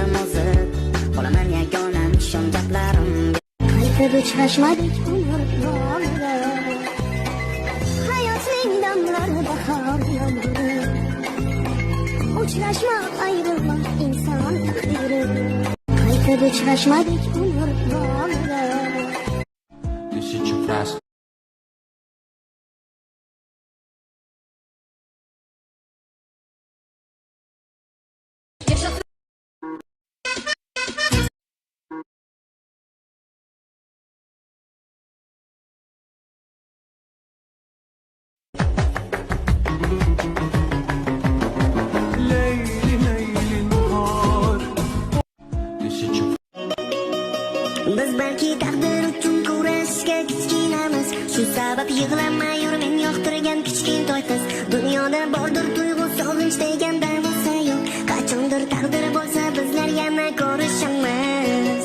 bo'lsam ozib qolaman yagona nishon gaplarim. Qaytib uchrashmadik umr yo'lida, hayotning damlarida har yomg'iri. Uchrashmak ayrılmak inson taqdiri. Qaytib uchrashmadik umr yo'lida. This is your fast. Biz balki taqdir uchun kurashga kichkinamiz. Shu sabab yig'lamay yur men yoqtirgan kichkintoy qiz. Dunyoda bordir tuyg'u sog'inch deganda bo'lsa yo'q. Qachondir taqdir bo'lsa bizlar yana ko'rishamiz.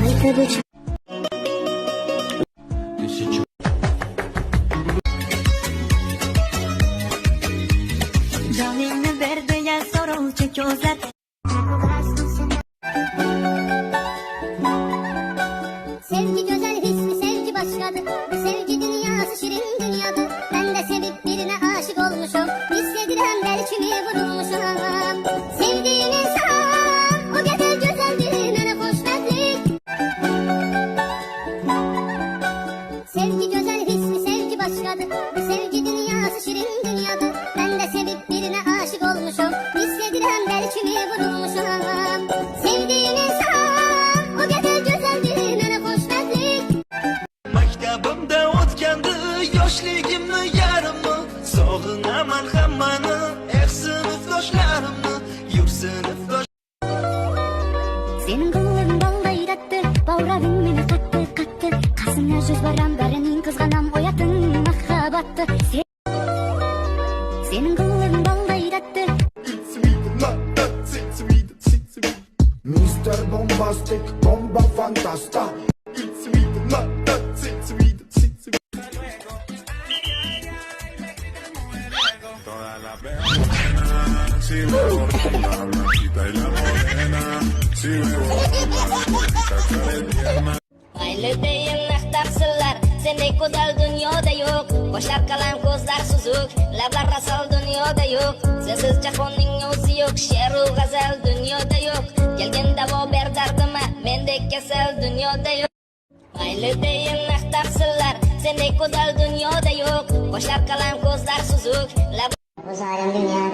Qaytib joningni berdi ya so'rovchi ko'zlar. Sevgi güzel hissi, sevgi başkadır. Bu sevgi dünyası şirin dünyadır. Ben de sevip birine aşık olmuşum. Hissedilen belkimi vurulmuşum. Sevdiğim insan o kadar güzeldir, bana hoşnutlik. Sevgi güzel hissi, sevgi başkadır. Bu sevgi dünyası şirin dünyadır. Ben de sevip birine aşık olmuşum. Hissedilen belkimi vurulmuşum. Sevdiğim insan o kadar güzeldir, bana hoşnutlik. Maktabimda o'tgandi yoshligimni yarimi, sog'inaman hammani, sinfdoshlarimni, yurt sinfdosh. Senin ko'nglim balday tatdi, bag'raging meni qattiq qatdi. Qasimlar yuz barambarining qizg'anam oyatin mahhabbatdi. Senin ko'nglim balday tatdi. Mr. Bombastic, bomba fantasta. Si bebo ronda, blanquita y la morena. Si bebo ronda, blanquita tierna. Mayli deyin maqtaqsizlar, sendek go'zal dunyoda yo'q. Boshlar qalam, ko'zlar suzuk, lablar rasol dunyoda yo'q. Sensiz jahonning o'zi yo'q, she'ru g'azal dunyoda yo'q. Kelgin davo ber dardima, mendek kasal dunyoda yo'q. Mayli deyin maqtaqsizlar, sendek go'zal dunyoda yo'q. Boshlar qalam, ko'zlar suzuk, lablar O'zarim dunyoda